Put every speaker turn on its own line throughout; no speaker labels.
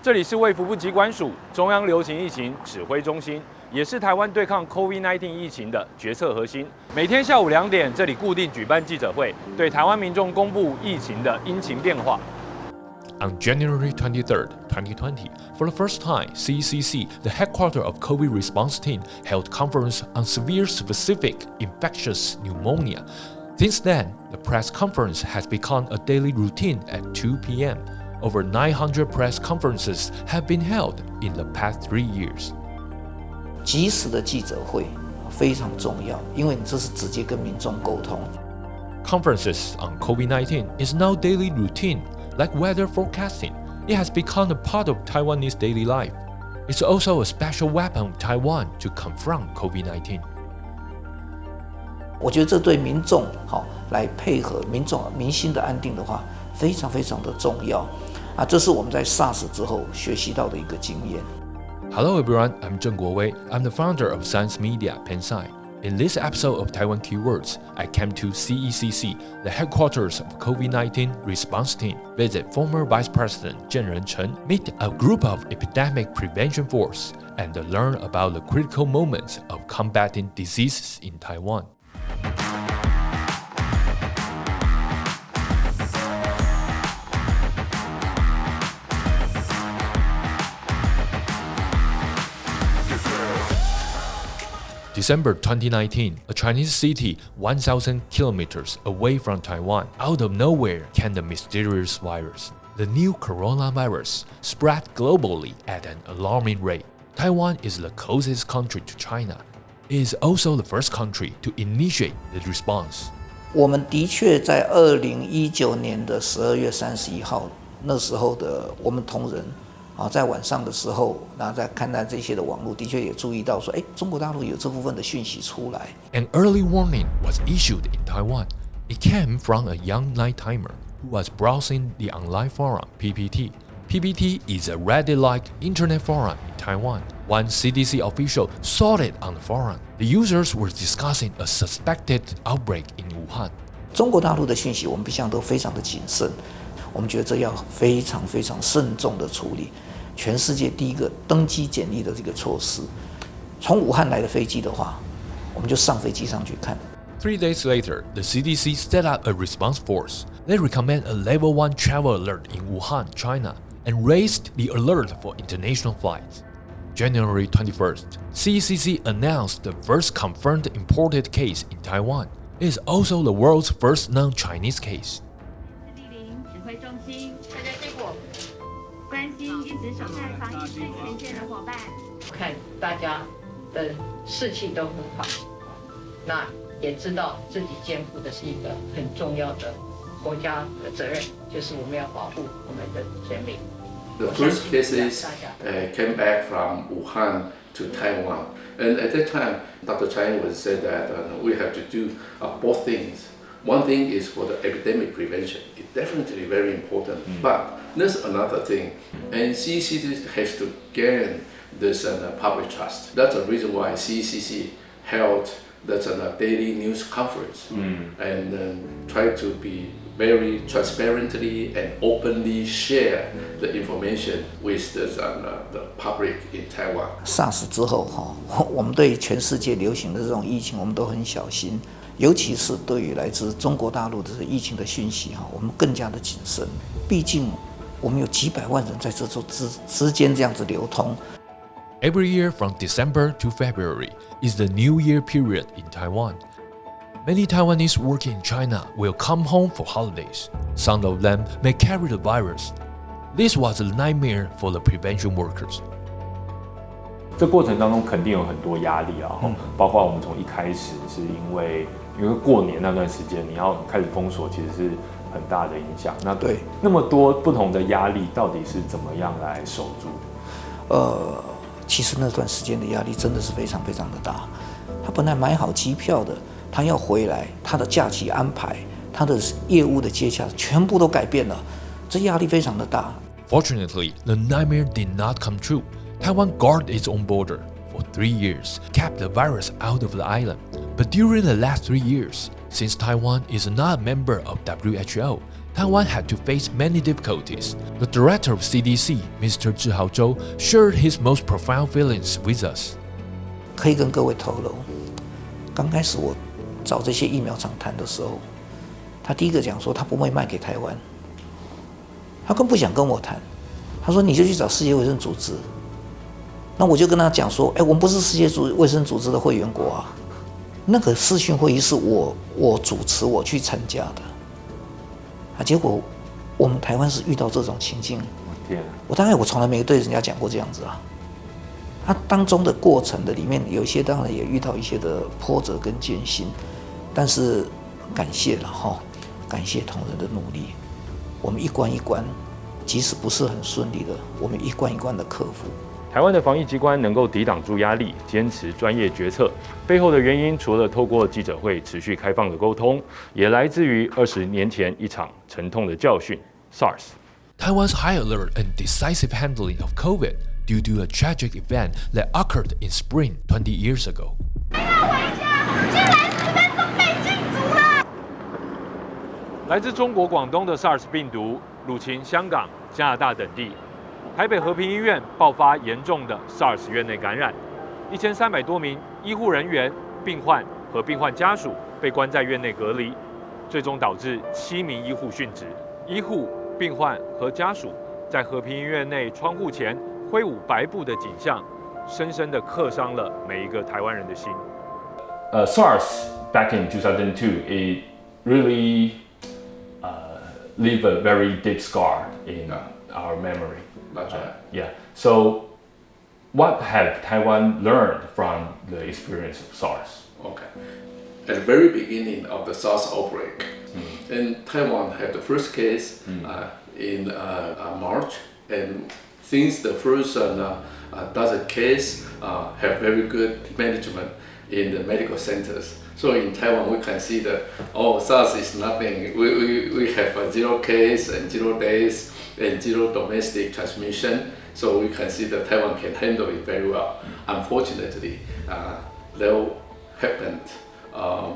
这里是卫福部疾管署中央流行疫情指挥中心，也是台湾对抗 COVID-19 疫情的决策核心。每天下午2点，这里固定举办记者会，对台湾民众公布疫情的因情变化。
On January 23rd, 2020, for the first time, CECC, the headquarters of COVID response team, held conference on severe specific infectious pneumonia. Since then, the press conference has become a daily routine at 2 p.m. Over 900 press conferences have been held in the past 3 years.
及时的记者会非常重要，因为你这是直接跟民众沟通。
Conferences on COVID-19 is now daily routine, like weather forecasting. It has become a part of Taiwanese daily life. It's also a special weapon of Taiwan to confront COVID-19.
我觉得这对民众来配合民心的安定的话，非常非常的重要啊！这是我们在 SARS 之后学习到的一个经验。
Hello everyone, I'm Zheng Guowei. I'm the founder of Science Media Pensai. In this episode of Taiwan Keywords, I came to CECC, the headquarters of COVID-19 response team, visit former Vice President Zheng Rencheng, meet a group of epidemic prevention force, and learn about the critical moments of combating diseases in Taiwan. December 2019, a Chinese city 1,000 kilometers away from Taiwan, out of nowhere came the mysterious virus. The new coronavirus spread globally at an alarming rate. Taiwan is the closest country to China. It is also the first country to initiate the response.
我们的确在2019年的12月31号，那时候的我们同仁在晚上的时候，那在看待这些的网络，的确也注意到说，中国大陆有这部分的讯息出来。
An early warning was issued in Taiwan. It came from a young night-timer who was browsing the online forum PPT. PPT is a Reddit-like internet forum in Taiwan. One CDC official saw it on the forum. The users were discussing a suspected outbreak in Wuhan.
中国大陆的讯息，我们一向都非常的谨慎，我们觉得这要非常非常慎重的处理。全世界第一个登机检疫的这个措施，从武汉来的飞机的话，我们就上飞机上去看。
3 days later, the CDC set up a response force. They recommend a level 1 travel alert in Wuhan, China, and raised the alert for international flights. January 21st, CECC announced the first confirmed imported case in Taiwan. It is also the world's first non-Chinese case.
指挥中心，大家结果关心一直守在防疫最前线的伙伴，
看大家的士气都很好，那也知道自己肩负的是一个很重要的国家的责任，就是我们要保护我们的人民。
The first cases came back from Wuhan to Taiwan, and at that time, Dr. Chang was said that we have to do both things. One thing is for the epidemic prevention. It's definitely very important, but there's another thing, and CECC has to gain this public trust. That's the reason why CECC held that daily news conference and try to be very transparently and openly share the information with the public in Taiwan.
SARS 之后我们对全世界流行的这种疫情，我们都很小心。尤其是对于来自中国大陆的疫情的讯息，我们更加的谨慎。毕竟我们有几百万人在这之间这样子流通。
Every year from December to February is the New Year period in Taiwan. Many Taiwanese working in China will come home for holidays. Some of them may carry the virus. This was a nightmare for the prevention workers.
这过程当中肯定有很多压力啊，包括我们从一开始是因为过年那段时间你要开始封锁，其实是很大的影响。那
对
那么多不同的压力，到底是怎么样来守住的？
其实那段时间的压力真的是非常非常的大。他本来买好机票的，他要回来，他的假期安排，他的业务的接洽，全部都改变了，这压力非常的大。
Fortunately, the nightmare did not come true. Taiwan guarded its own border for 3 years, kept the virus out of the island. But during the last 3 years, since Taiwan is not a member of WHO, Taiwan had to face many difficulties. The director of CDC, Mr. Zhihao Zhou, shared his most profound feelings with us.
可以跟各位透露，刚开始我找这些疫苗厂谈的时候，他第一个讲说他不会卖给台湾，他更不想跟我谈。他说你就去找世界卫生组织。那我就跟他讲说，我们不是世界卫生组织的会员国啊。那个视讯会议是我主持我去参加的，结果我们台湾是遇到这种情境，我大概从来没对人家讲过这样子啊。它当中的过程的里面有一些当然也遇到一些的波折跟艰辛，但是感谢了哈，感谢同仁的努力，我们一关一关，即使不是很顺利的，我们一关一关的克服。
台湾的防疫机关能够抵挡住压力，坚持专业决策，背后的原因除了透过记者会持续开放的沟通，也来自于20年前一场沉痛的教训 SARS。
Taiwan's high alert and decisive handling of COVID due to a tragic event that occurred in spring 20 years ago.
来自中国广东的 SARS 病毒入侵香港、加拿大等地。台北和平医院爆发严重的 SARS 院内感染，1300多名医护人员、病患和病患家属被关在院内隔离，最终导致7名医护殉职。医护、病患和家属在和平医院内窗户前挥舞白布的景象，深深地刻伤了每一个台湾人的心。SARS back in 2002, it really leave a very deep scar in our memory.
That's right.
Yeah. So, what have Taiwan learned from the experience of SARS?
Okay. At the very beginning of the SARS outbreak, and Taiwan had the first case in March, and since the first dozen case have very good management in the medical centers. So in Taiwan, we can see that SARS is nothing. We have a 0 case and 0 days and 0 domestic transmission. So we can see that Taiwan can handle it very well. Unfortunately, there happened a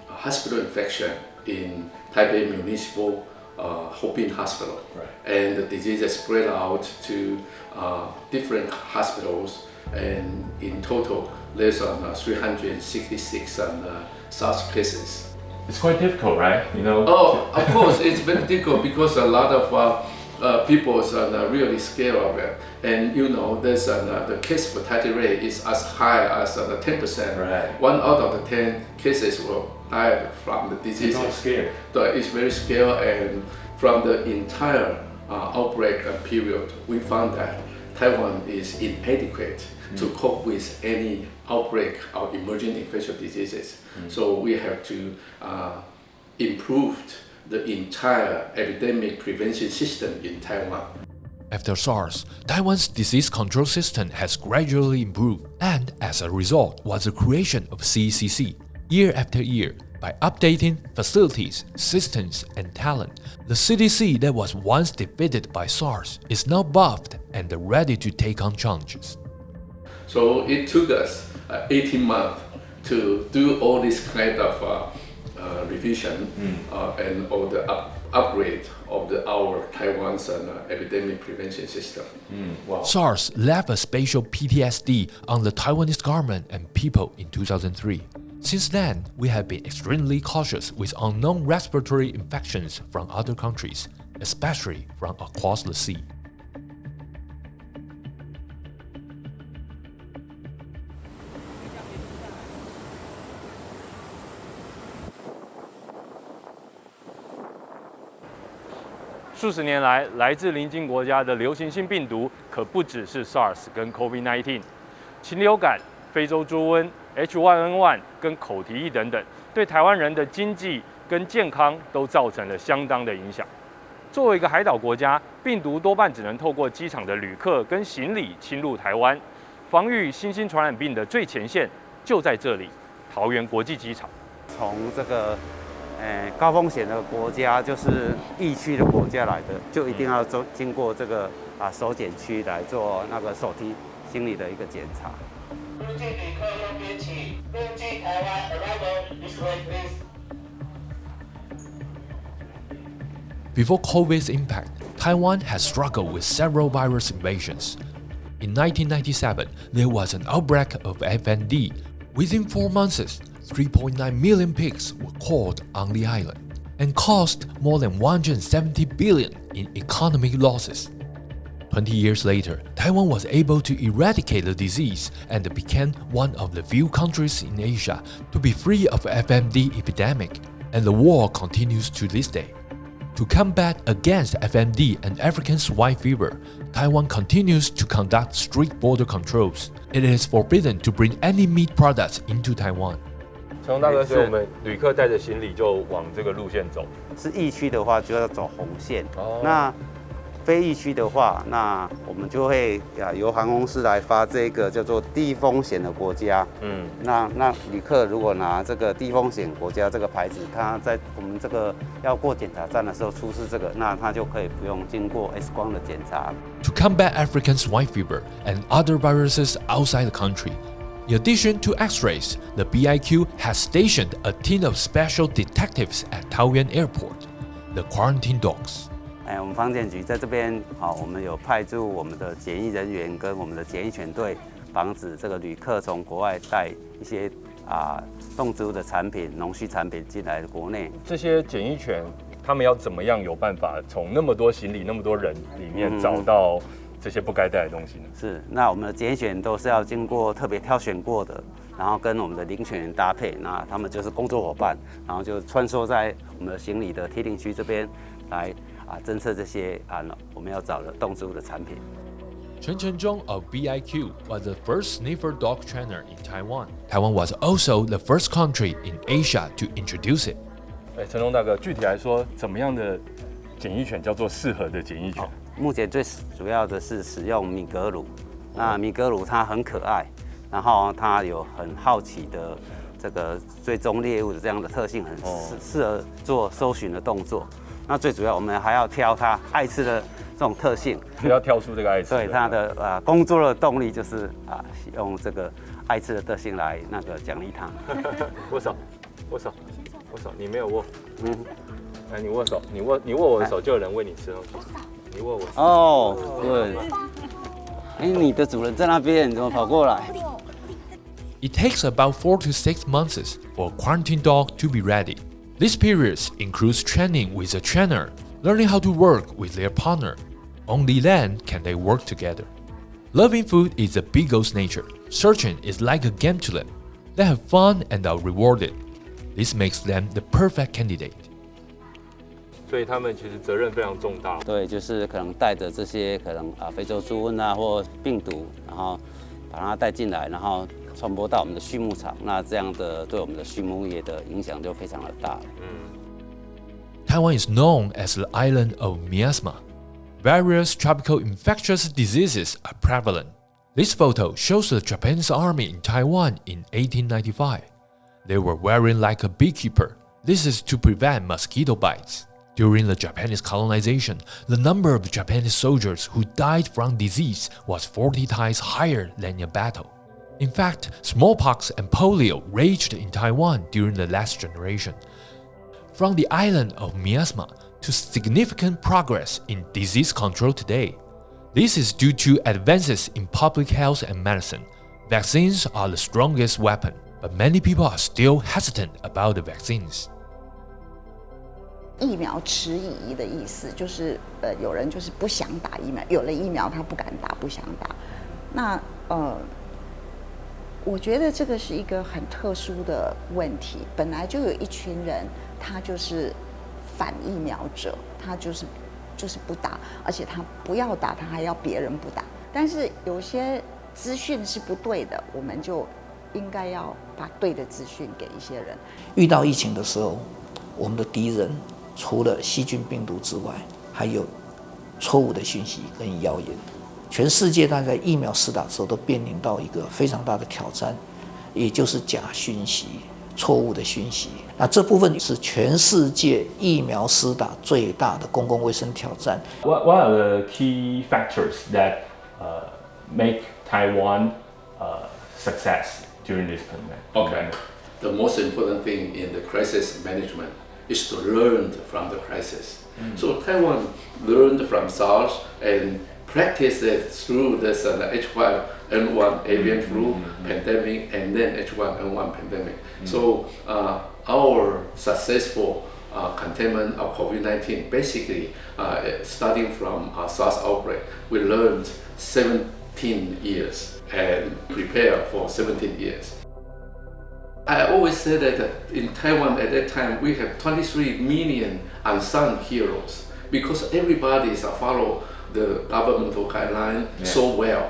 hospital infection in Taipei Municipal Hoping Hospital, and the disease has spread out to different hospitals. And in total, there's 366 SARS cases.
It's quite difficult, right?
Oh, of course, it's very difficult because a lot of people are really scared of it. And there's the case fatality rate is as high as 10%.
Right.
1 out of the 10 cases will die from the disease.
It's scared.
It's very scary, and from the entire outbreak period, we found that Taiwan is inadequate to cope with any outbreak of emerging infectious diseases. So we have to improve the entire epidemic prevention system in Taiwan.
After SARS, Taiwan's disease control system has gradually improved, and as a result was the creation of CECC. Year after year, by updating facilities, systems, and talent, the CDC that was once defeated by SARS is now buffed and ready to take on challenges.
So it took us 18 months to do all this kind of revision and all the upgrade of our Taiwan's epidemic prevention system.
Wow.
SARS left a spatial PTSD on the Taiwanese government and people in 2003. Since then, we have been extremely cautious with unknown respiratory infections from other countries, especially from across the sea.
数十年来，来自邻近国家的流行性病毒可不只是 SARS 跟 COVID-19， 禽流感、非洲猪瘟、H1N1 跟口蹄疫等等，对台湾人的经济跟健康都造成了相当的影响。作为一个海岛国家，病毒多半只能透过机场的旅客跟行李侵入台湾。防御新兴传染病的最前线就在这里，桃园国际机场。
从这个高风险的国家，就是疫区的国家来的，就一定要经过这个首检区来做那个手提行李的一个检查。入境旅客右边请，入境台湾 arrival this way please。
Before COVID's impact, Taiwan has struggled with several virus invasions. In 1997, there was an outbreak of FND. Within 4 months, 3.9 million pigs were caught on the island and caused more than 170 billion in economic losses. 20 years later, Taiwan was able to eradicate the disease and became one of the few countries in Asia to be free of FMD epidemic, and the war continues to this day. To combat against FMD and African swine fever, Taiwan continues to conduct strict border controls. It is forbidden to bring any meat products into Taiwan.
成龙大哥，所以我们旅客带着行李就往这个路线走。
是疫区的话，就要走红线。那非疫区的话，那我们就会由航空公司来发这个叫做低风险的国家。那旅客如果拿这个低风险国家这个牌子，他在我们这个要过检查站的时候出示这个，那他就可以不用经过 X 光的检查。
To combat African swine fever and other viruses outside the country, in addition to X-rays, the BIQ has stationed a team of special detectives at Taoyuan Airport, the quarantine dogs.
我们防检局在这边，我们有派驻我们的检疫人员跟我们的检疫犬队，防止这个旅客从国外带一些动植物的产品、农畜产品进来国内。
这些检疫犬，他们要怎么样有办法从那么多行李、那么多人里面找到这些不该带的东西呢？
是，那我们的检疫犬都是要经过特别挑选过的，然后跟我们的领犬员搭配，那他们就是工作伙伴，然后就穿梭在我们的行李的提领区这边来。侦测这些我们要找的动植物的产品。
Chen Chenzhong of BIQ was the first sniffer dog trainer in Taiwan. Taiwan was also the first country in Asia to introduce it.
成龙大哥，具体来说，怎么样的检疫犬叫做适合的检疫犬？
目前最主要的是使用米格鲁。那米格鲁它很可爱，然后它有很好奇的这个追踪猎物的这样的特性，很适合做搜寻的动作。那最主要，我们还要挑它爱吃的这种特性，
要挑出这个爱吃。
对它的工作的动力就是用这个爱吃的特性来奖励它。
握手，握手，握手，你没有握。来，你握手，你握我的手，就有人喂你吃东西。你握我。
哦，对。你的主人在那边，你怎么跑过来？
It takes about 4 to 6 months for a quarantine dog to be ready. These periods includes training with a trainer, learning how to work with their partner. Only then can they work together. Loving food is a beagle's nature. Searching is like a game to them. They have fun and are rewarded. This makes them the perfect candidate.
所以他们其实责任非常重大。
对，就是可能带着这些可能非洲猪瘟或病毒，然后把它带进来，然后 传播到我们的畜牧场，那这样的对我们的畜牧业的影响就非常的大。
Taiwan is known as the island of miasma. Various tropical infectious diseases are prevalent. This photo shows the Japanese army in Taiwan in 1895. They were wearing like a beekeeper. This is to prevent mosquito bites. During the Japanese colonization, the number of Japanese soldiers who died from disease was 40 times higher than in battle. In fact, smallpox and polio raged in Taiwan during the last generation. From the island of miasma to significant progress in disease control today. This is due to advances in public health and medicine. Vaccines are the strongest weapon, but many people are still hesitant about the vaccines.
疫苗迟疑的意思就是，有人就是不想打疫苗，有了疫苗他不敢打，不想打。那我觉得这个是一个很特殊的问题。本来就有一群人，他就是反疫苗者，他就是不打，而且他不要打，他还要别人不打。但是有些资讯是不对的，我们就应该要把对的资讯给一些人。
遇到疫情的时候，我们的敌人除了细菌病毒之外，还有错误的讯息跟谣言。全世界大概疫苗施打之后都面临到一个非常大的挑战，也就是假讯息、错误的讯息。那这部分是全世界疫苗施打最大的公共卫生挑战。
What are the key factors that make Taiwan success during this pandemic?
Okay. The most important thing in the crisis management is to learn from the crisis. So Taiwan learned from SARS and practiced it through this H1N1 avian flu pandemic and then H1N1 pandemic. So our successful containment of COVID-19, basically starting from SARS outbreak, we learned 17 years and prepare for 17 years. I always say that in Taiwan at that time we have 23 million unsung heroes because everybody follow the governmental guideline so well.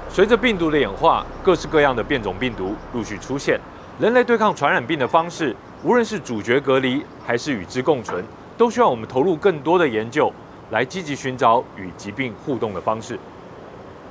随着病毒的演化，各式各样的变种病毒陆续出现，人类对抗传染病的方式，无论是阻绝隔离还是与之共存，都需要我们投入更多的研究，来积极寻找与疾病互动的方式。